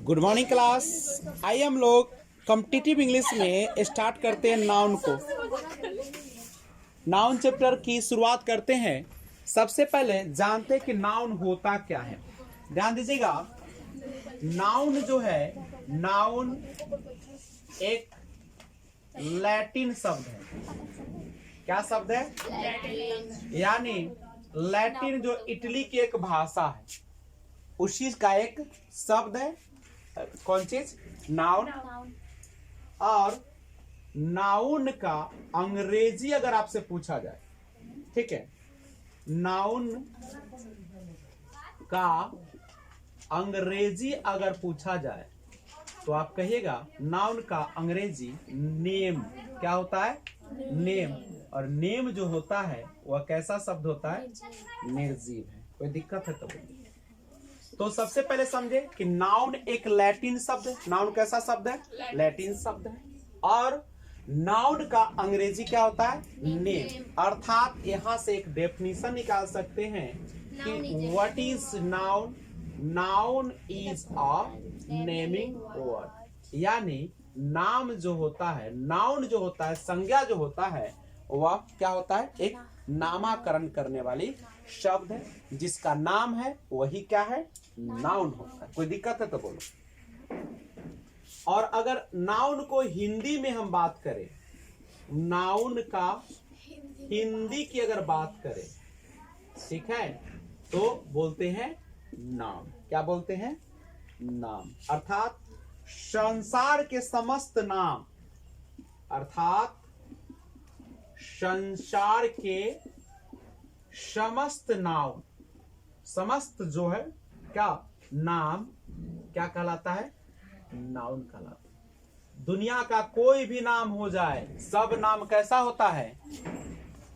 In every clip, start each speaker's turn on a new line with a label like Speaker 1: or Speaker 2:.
Speaker 1: Good morning class. आइए हम लोग कॉम्पिटिटिव इंग्लिश में स्टार्ट करते हैं नाउन को। नाउन चैप्टर की शुरुआत करते हैं। सबसे पहले जानते हैं कि नाउन होता क्या है। ध्यान दीजिएगा, नाउन जो है, नाउन एक लैटिन शब्द है। क्या शब्द है? यानी लैटिन जो इटली की एक भाषा है, उसी का एक शब्द है। कौन चीज? नाउन। और नाउन का अंग्रेजी अगर आपसे पूछा जाए, ठीक है, नाउन का अंग्रेजी अगर पूछा जाए तो आप कहिएगा नाउन का अंग्रेजी नेम। क्या होता है? नेम। और नेम जो होता है वह कैसा शब्द होता है? निर्जीव है। कोई दिक्कत है तो सबसे पहले समझे कि नाउन एक लैटिन शब्द है। नाउन कैसा शब्द है? लैटिन शब्द है। और नाउन का अंग्रेजी क्या होता है? नेम। अर्थात यहां से एक डेफिनेशन निकाल सकते हैं कि what is noun? Noun is a naming word. यानी नाम जो होता है, नाउन जो होता है, संज्ञा जो होता है, वह क्या होता है? एक नामाकरण करने वाली शब्द है। जिसका नाम है वही क्या है? नाउन होता है। कोई दिक्कत है तो बोलो। और अगर नाउन को हिंदी में हम बात करें, नाउन का हिंदी की अगर बात करें, ठीक है, तो बोलते हैं नाम। क्या बोलते हैं? नाम। अर्थात संसार के समस्त नाम, अर्थात संसार के समस्त नाउन, समस्त जो है क्या नाम, क्या कहलाता है? नाउन कहलाता है। दुनिया का कोई भी नाम हो जाए, सब नाम कैसा होता है?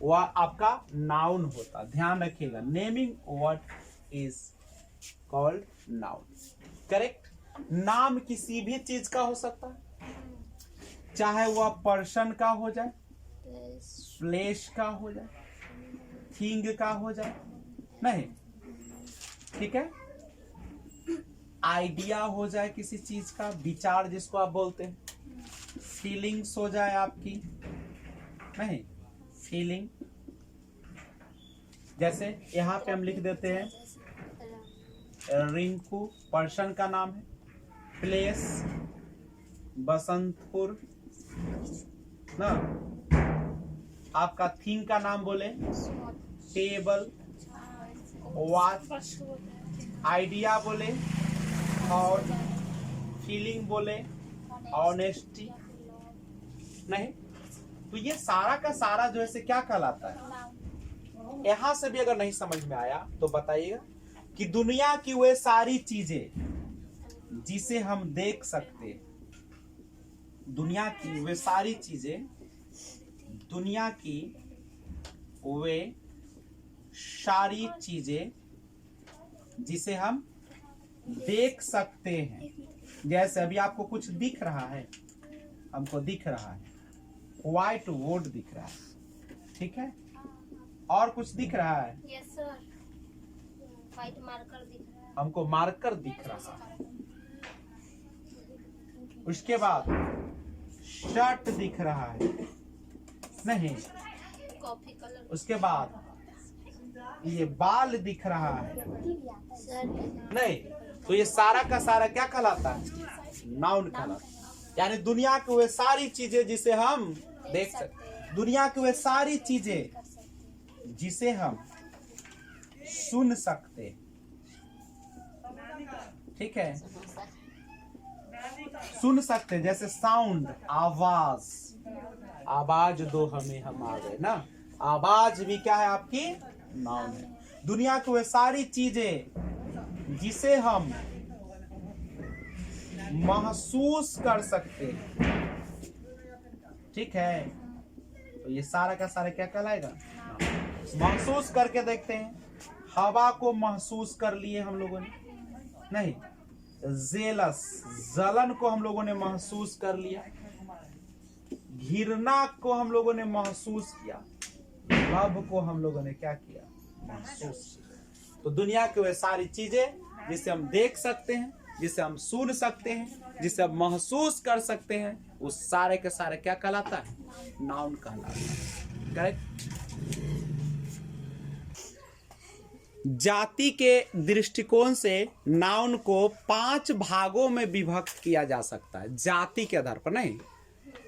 Speaker 1: वह आपका नाउन होता। ध्यान रखिएगा, naming word is called noun. Correct. नाम किसी भी चीज का हो सकता है, चाहे वह पर्सन का हो जाए, प्लेस का हो जाए, थिंग का हो जाए, नहीं, ठीक है, आइडिया हो जाए किसी चीज का, विचार जिसको आप बोलते हैं, फीलिंग्स हो जाए आपकी, नहीं, फीलिंग। जैसे यहां पे हम लिख देते हैं रिंकू, पर्सन का नाम है। प्लेस बसंतपुर ना। आपका थिंग का नाम बोले, टेबल, वॉच, आइडिया बोले, और फीलिंग बोले, ऑनेस्टी, नहीं, तो ये सारा का सारा जो है क्या कहलाता है? यहां से भी अगर नहीं समझ में आया तो बताइएगा कि दुनिया की वे सारी चीजें जिसे हम देख सकते हैं, दुनिया की वे सारी चीजें, दुनिया की वे सारी चीजें जिसे हम देख सकते हैं। जैसे अभी आपको कुछ दिख रहा है, हमको दिख रहा है, व्हाइट बोर्ड दिख रहा है, ठीक है, और कुछ दिख रहा है?
Speaker 2: यस सर, व्हाइट मार्कर दिख रहा है,
Speaker 1: हमको मार्कर दिख रहा है। उसके बाद शर्ट दिख रहा है, नहीं,
Speaker 2: कॉफी कलर।
Speaker 1: उसके बाद ये बाल दिख रहा है,
Speaker 2: सर
Speaker 1: नहीं, तो ये सारा का सारा क्या कहलाता है? नाउन कहलाता है। यानी दुनिया की वे सारी चीजें जिसे हम देख सकते, दुनिया की वे सारी चीजें जिसे हम सुन सकते, ठीक है, सुन सकते, जैसे साउंड, आवाज, आवाज दो हमें, हम आ गए ना। आवाज भी क्या है? आपकी नाउन है। दुनिया की वे सारी चीजें जिसे हम महसूस कर सकते हैं, ठीक है, तो ये सारा का सारा क्या कहलाएगा? महसूस करके देखते हैं। हवा को महसूस कर लिए हम लोगों ने, नहीं, जेलस, जलन को हम लोगों ने महसूस कर लिया, घृणा को हम लोगों ने महसूस किया, लव को हम लोगों ने क्या किया? महसूस किया। तो दुनिया की वे सारी चीजें जिसे हम देख सकते हैं, जिसे हम सुन सकते हैं, जिसे हम महसूस कर सकते हैं, वो सारे के सारे क्या कहलाता है? नाउन कहलाता है। करेक्ट। जाति के दृष्टिकोण से नाउन को 5 भागों में विभक्त किया जा सकता है, जाति के आधार पर नहीं।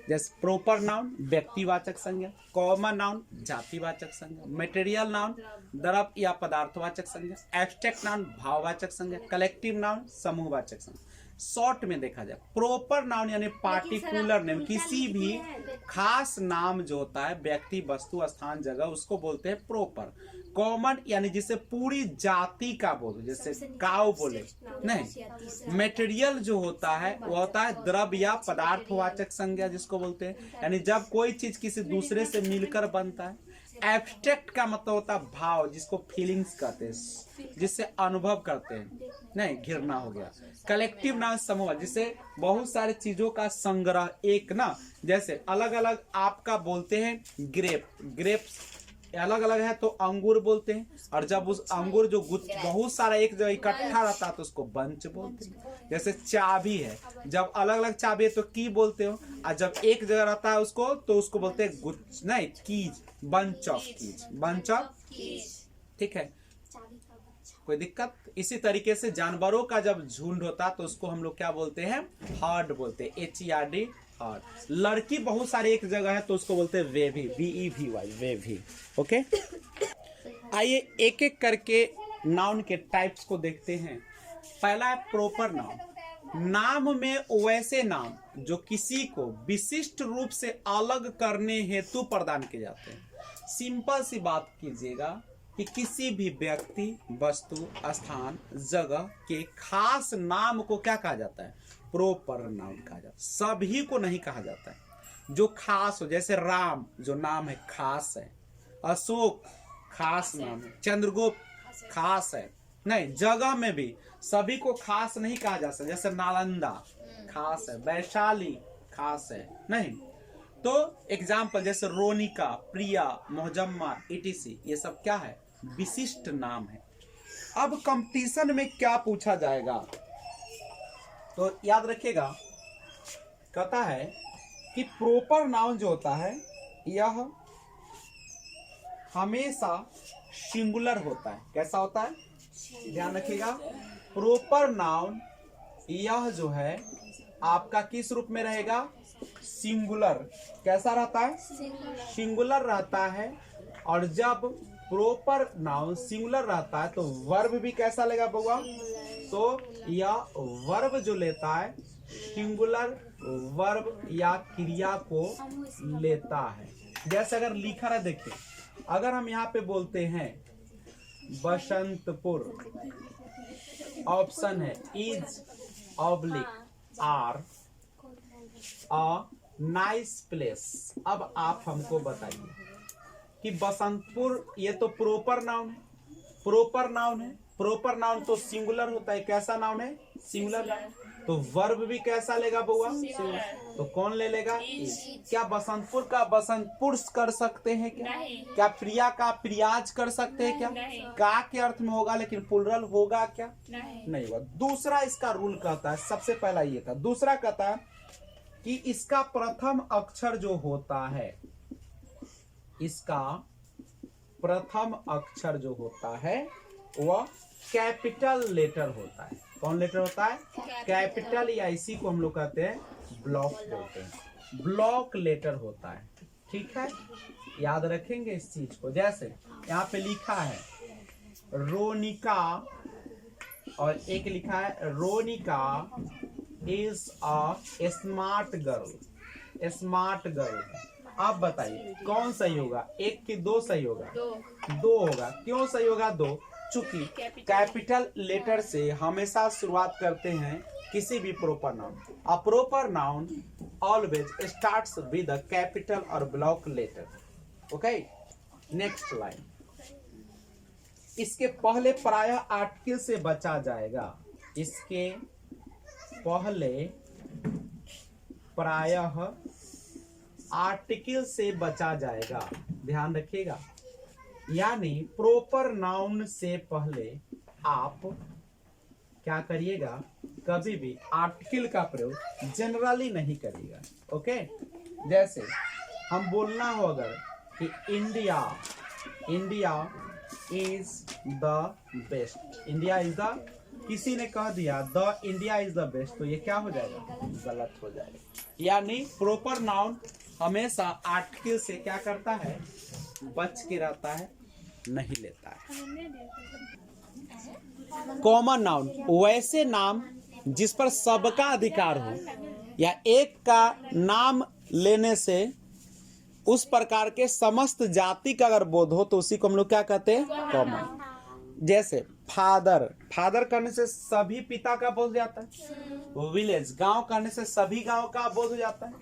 Speaker 1: जैसे प्रॉपर नाउन व्यक्तिवाचक संज्ञा, कॉमन नाउन जातिवाचक संज्ञा, मटेरियल नाउन द्रव्य या पदार्थवाचक संज्ञा, एब्स्ट्रैक्ट नाउन भाववाचक संज्ञा, कलेक्टिव नाउन समूहवाचक संज्ञा। शॉर्ट में देखा जाए प्रॉपर नाउन यानी पार्टिकुलर नेम, किसी भी खास नाम जो होता है व्यक्ति वस्तु स्थान जगह, उसको बोलते हैं प्रॉपर। कॉमन यानी जिसे पूरी जाति का बोलो, जैसे काऊ बोले नहीं। मटेरियल जो होता है वो होता है द्रव्य या पदार्थवाचक संज्ञा जिसको बोलते हैं, यानी जब कोई चीज किसी दूसरे से मिलकर बनता है। एब्स्ट्रैक्ट का मतलब होता है भाव, जिसको फीलिंग्स कहते हैं, जिससे अनुभव करते हैं नहीं, घृणा हो गया। कलेक्टिव नाउन समूह, जिसे बहुत सारे चीजों का संग्रह एक ना, जैसे अलग अलग आपका बोलते हैं ग्रेप्स अलग अलग है तो अंगूर बोलते हैं, और जब उस अंगूर जो बहुत सारा एक जगह इकट्ठा रहता है तो उसको बंच बोलते हैं। जैसे चाबी है, जब अलग अलग चाबी है तो की बोलते हो, और जब एक जगह रहता है उसको तो उसको बोलते हैं गुच्छ नहीं कीज, बंच ऑफ कीज। ठीक है, कोई दिक्कत? इसी तरीके से जानवरों का जब झुंड होता है तो उसको हम लोग क्या बोलते हैं? हर्ड बोलते हैं, HERD हर्ड। लड़की बहुत सारी एक जगह है तो उसको बोलते हैं वेभी, VEVY वेभी। ओके, आइए एक एक करके नाउन के टाइप्स को देखते हैं। पहला है प्रॉपर नाउन। नाम में वैसे नाम जो किसी को विशिष्ट रूप से अलग करने हेतु प्रदान किए जाते हैं। सिंपल सी बात कीजिएगा कि किसी भी व्यक्ति वस्तु स्थान जगह के खास नाम को क्या कहा जाता है? प्रॉपर नाउन कहा जाता है। सभी को नहीं कहा जाता है, जो खास हो, जैसे राम जो नाम है खास है, अशोक खास नाम है, चंद्रगुप्त खास है नहीं। जगह में भी सभी को खास नहीं कहा जा सकता, जैसे नालंदा खास है, वैशाली खास है नहीं। तो एग्जाम्पल जैसे रोनिका, प्रिया, मोहजम्मा, ETC, ये सब क्या है? विशिष्ट नाम है। अब कंपटीशन में क्या पूछा जाएगा तो याद रखिएगा, कहता है कि प्रॉपर नाउन जो होता है यह हमेशा सिंगुलर होता है। कैसा होता है? ध्यान रखिएगा, प्रॉपर नाउन यह जो है आपका किस रूप में रहेगा? सिंगुलर। कैसा रहता है? सिंगुलर रहता है। और जब प्रॉपर नाउन सिंगुलर रहता है तो वर्ब भी कैसा लेगा बउआ? तो यह वर्ब जो लेता है सिंगुलर वर्ब या क्रिया को लेता है। जैसे अगर लिखा रहा, देखिए अगर हम यहाँ पे बोलते हैं बसंतपुर, ऑप्शन है is oblique are a nice place. अब आप हमको बताइए कि बसंतपुर ये तो प्रॉपर नाउन है, प्रॉपर नाउन है। प्रॉपर नाउन तो सिंगुलर होता है। कैसा नाउन है? Singular noun. तो वर्ब भी कैसा लेगा बउआ? सिंगुलर। तो कौन ले लेगा? इज। क्या बसंतपुर का बसंतपुर कर सकते हैं क्या? क्या प्रिया का प्रियाज कर सकते हैं क्या? का के अर्थ में होगा लेकिन प्लुरल होगा क्या? नहीं होगा। दूसरा इसका रूल कहता है, सबसे पहला ये था। दूसरा कहता है कि इसका प्रथम अक्षर जो होता है, इसका प्रथम अक्षर जो होता है वह कैपिटल लेटर होता है। कौन लेटर होता है? कैपिटल, या इसी को हम लोग कहते हैं ब्लॉक बोलते हैं। ब्लॉक लेटर होता है। ठीक है, याद रखेंगे इस चीज को। जैसे यहाँ पे लिखा है रोनिका और एक लिखा है Ronika is a smart girl. Smart girl. आप बताइए कौन सही होगा? एक कि दो सही होगा? दो होगा। क्यों सही होगा? दो, चूंकि कैपिटल लेटर से हमेशा शुरुआत करते हैं किसी भी proper noun. A proper noun always starts with a capital और block letter. Okay, next line. इसके पहले प्रायः आर्टिकल से बचा जाएगा। इसके पहले प्रायः आर्टिकल से बचा जाएगा। ध्यान रखिएगा, यानी प्रॉपर नाउन से पहले आप क्या करिएगा? कभी भी आर्टिकल का प्रयोग जनरली नहीं करेगा। ओके, जैसे हम बोलना हो अगर कि India is the best, India is the, किसी ने कह दिया the India is the best, तो ये क्या हो जाएगा? गलत हो जाएगा। यानी प्रॉपर नाउन हमेशा आर्टिकल से क्या करता है? बच के रहता है, नहीं लेता है। कॉमन नाउन वैसे नाम जिस पर सबका अधिकार हो या एक का नाम लेने से उस प्रकार के समस्त जाति का अगर बोध हो तो उसी को हम लोग क्या कहते हैं? कॉमन। जैसे फादर, फादर करने से सभी पिता का बोध हो जाता है। विलेज, गांव करने से सभी गांव का बोध हो जाता है।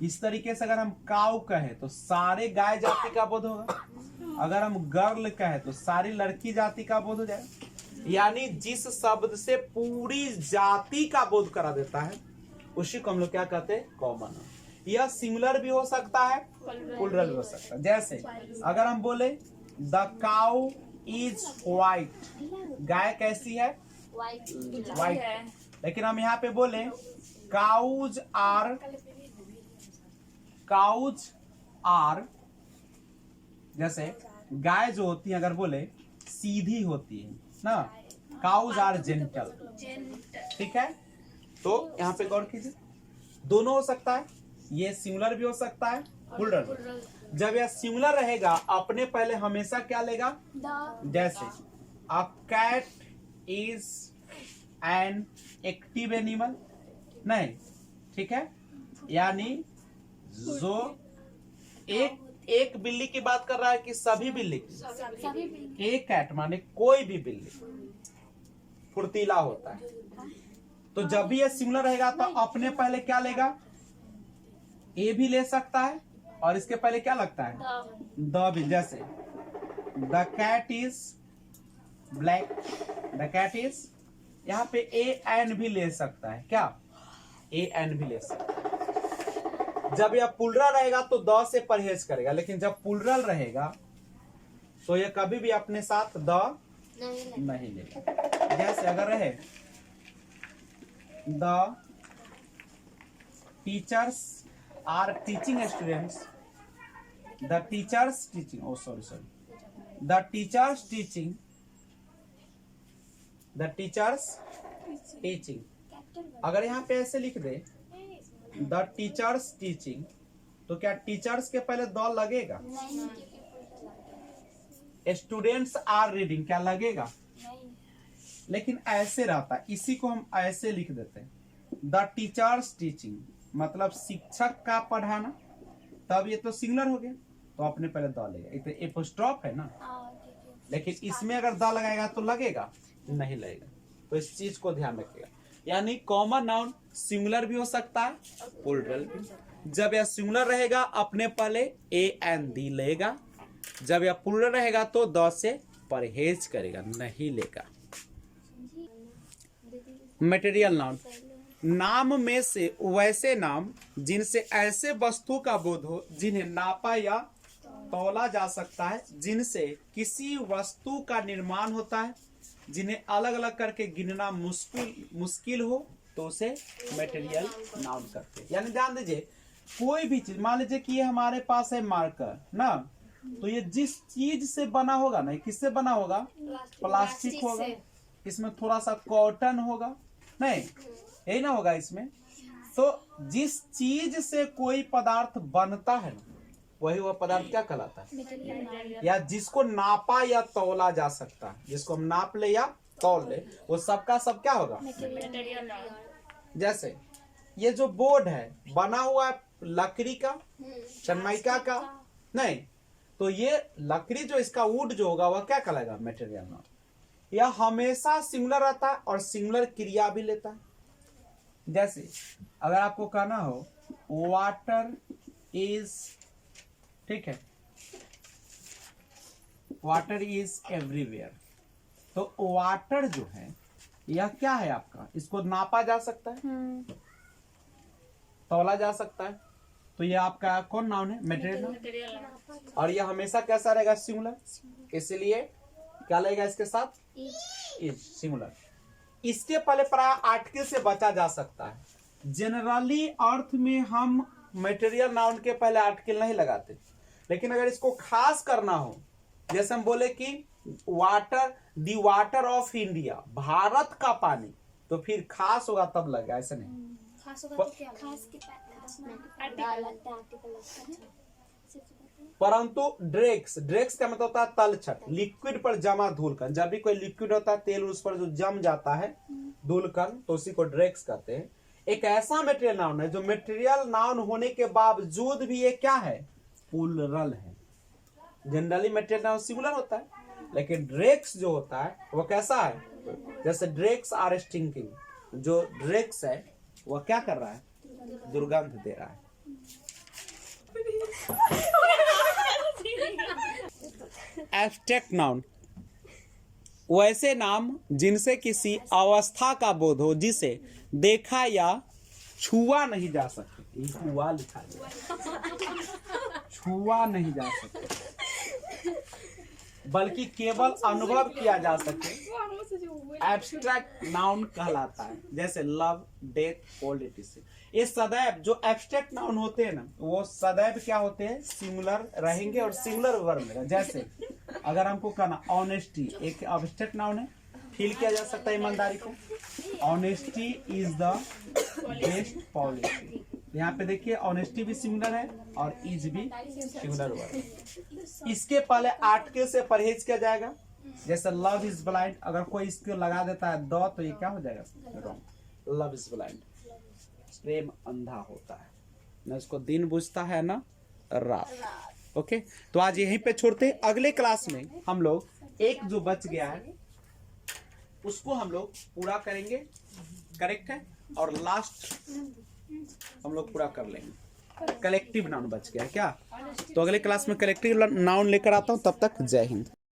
Speaker 1: इस तरीके से अगर हम काऊ कहे तो सारे गाय जाति का बोध होगा, अगर हम गर्ल कहे तो सारी लड़की जाति का बोध हो जाएगा। यानी जिस शब्द से पूरी जाति का बोध करा देता है उसी को हम लोग क्या कहते हैं? कॉमन। यह सिंगुलर भी हो सकता है, प्लूरल भी हो सकता है। जैसे अगर हम बोले द काउ इज व्हाइट, गाय कैसी है? व्हाइट। लेकिन हम यहाँ पे बोले काउज आर, जैसे गाय जो होती है अगर बोले सीधी होती है ना, काउज आर जेंटल, ठीक है। तो यहाँ पे गौर कीजिए, दोनों हो सकता है, ये सिंगुलर भी हो सकता है, प्लूरल भी। जब यह सिंगुलर रहेगा अपने पहले हमेशा क्या लेगा? जैसे a cat is an active animal, नहीं, ठीक है। यानी जो एक बिल्ली की बात कर रहा है कि सभी बिल्ली की? एक कैट माने कोई भी बिल्ली फुर्तीला होता है। तो जब भी ये सिंगुलर रहेगा तो अपने पहले क्या लेगा? ए भी ले सकता है और इसके पहले क्या लगता है? द भी। जैसे the cat is black, the cat is, यहाँ पे ए एन भी ले सकता है, क्या? ए एन भी ले सकता है। जब यह प्लूरल रहेगा तो द से परहेज करेगा, लेकिन जब प्लूरल रहेगा तो यह कभी भी अपने साथ द नहीं लेगा। जैसे अगर रहे the teachers are teaching students, the teachers teaching, oh sorry, the teachers teaching, the teachers teaching, अगर यहाँ पे ऐसे लिख दे द टीचर्स टीचिंग, तो क्या टीचर्स के पहले द लगेगा? स्टूडेंट्स आर रीडिंग, क्या लगेगा? लेकिन ऐसे रहता है, इसी को हम ऐसे लिख देते हैं द टीचर्स टीचिंग, मतलब शिक्षक का पढ़ाना, तब ये तो सिंगुलर हो गया, तो अपने पहले द लेगा। ये तो एपोस्ट्रोफ है ना, लेकिन इसमें अगर द लगाएगा तो लगेगा? नहीं लगेगा। तो इस चीज को ध्यान रखिएगा। यानी कॉमन नाउन सिंगुलर भी हो सकता है, प्लूरल भी। जब यह सिंगुलर रहेगा अपने पहले ए एन दी लेगा, जब यह प्लूरल रहेगा तो द से परहेज करेगा, नहीं लेगा। मटेरियल नाउन, नाम में से वैसे नाम जिनसे ऐसे वस्तु का बोध हो जिन्हें नापा या तौला जा सकता है, जिनसे किसी वस्तु का निर्माण होता है, जिन्हें अलग अलग करके गिनना मुश्किल हो, तो उसे मटेरियल नाउन करते हैं। यानी ध्यान दीजिए, कोई भी चीज, मान लीजिए कि ये हमारे पास है मार्कर ना, तो ये जिस चीज से बना होगा ना, किससे बना होगा? प्लास्टिक होगा, इसमें थोड़ा सा कॉटन होगा, नहीं यही ना होगा इसमें। तो जिस चीज से कोई पदार्थ बनता है ना, वही वह पदार्थ क्या कहलाता है? या जिसको नापा या तौला जा सकता है, जिसको हम नाप ले या तौल ले, वो सबका सब क्या होगा? जैसे ये जो बोर्ड है बना हुआ है लकड़ी का, सनमाइका का, नहीं, तो ये लकड़ी जो इसका वुड जो होगा वह क्या कहलाएगा? Material noun. यह हमेशा सिंगुलर रहता है और सिंगुलर क्रिया भी लेता है। जैसे अगर आपको कहना हो वाटर इज, ठीक है, वाटर इज एवरीवेयर, तो वाटर जो है यह क्या है आपका? इसको नापा जा सकता है, तौला जा सकता है, तो यह आपका कौन नाउन है? Material noun. और यह हमेशा कैसा रहेगा? सिंगुलर। इसलिए क्या लगेगा इसके साथ? Is, singular. इसके पहले प्राय आर्टिकल से बचा जा सकता है। जनरली अर्थ में हम मटेरियल नाउन के पहले आर्टिकल नहीं लगाते, लेकिन अगर इसको खास करना हो, जैसे हम बोले कि water, the water of India, Bharat का पानी, तो फिर खास होगा तब लगेगा, ऐसा नहीं।
Speaker 2: खास होगा तो क्या खास के आर्टिकल
Speaker 1: परंतु ड्रेक्स, ड्रेक्स का मतलब होता है तलछट, लिक्विड पर जमा धूलकण। जब भी कोई लिक्विड होता है, तेल उस पर जो जम जाता है धूलकण, तो उसी को ड्रेक्स कहते हैं। एक ऐसा मटेरियल नाउन है जो मटेरियल नाउन होने के बावजूद भी ये क्या है, प्लूरल है। जनरली मटेरियल नाउन सिंगुलर होता है, लेकिन ड्रेक्स जो होता है वो कैसा है, जैसे ड्रेक्स आर स्टिंकिंग, जो ड्रेक्स है वह क्या कर रहा है, दुर्गंध दे रहा है। एब्स्ट्रैक्ट नाउन, वैसे नाम जिनसे किसी अवस्था का बोध हो, जिसे देखा या छुआ नहीं जा सकते। छुआ लिखा है, छुआ नहीं जा सकते, बल्कि केवल अनुभव किया जा सके, एब्स्ट्रैक्ट नाउन कहलाता है। जैसे लव, डेथ, ओल्ड इटिस। ये सदैव जो एब्स्ट्रैक्ट नाउन होते हैं ना, वो सदैव क्या होते हैं, सिंगुलर रहेंगे और सिंगुलर वर्ब में। जैसे अगर हमको कहना ऑनेस्टी, एक एब्स्ट्रैक्ट नाउन है, फील किया जा सकता है ईमानदारी को। Honesty is the best policy. यहाँ पे देखिए ऑनेस्टी भी सिंगुलर है और इज भी सिंगुलर वर्ब। इसके पहले आर्टिकल से परहेज किया जाएगा। जैसे लव इज ब्लाइंड, अगर कोई इसको लगा देता है द, तो ये क्या हो जाएगा, रॉन्ग। लव इज ब्लाइंड, प्रेम अंधा होता है, न इसको दिन बुझता है ना रात। ओके, तो आज यहीं पे छोड़ते हैं। अगले क्लास में हम लोग एक जो बच गया है उसको हम लोग पूरा करेंगे, करेक्ट है, और लास्ट हम लोग पूरा कर लेंगे। कलेक्टिव नाउन बच गया है क्या, तो अगले क्लास में कलेक्टिव नाउन लेकर आता हूं। तब तक जय हिंद।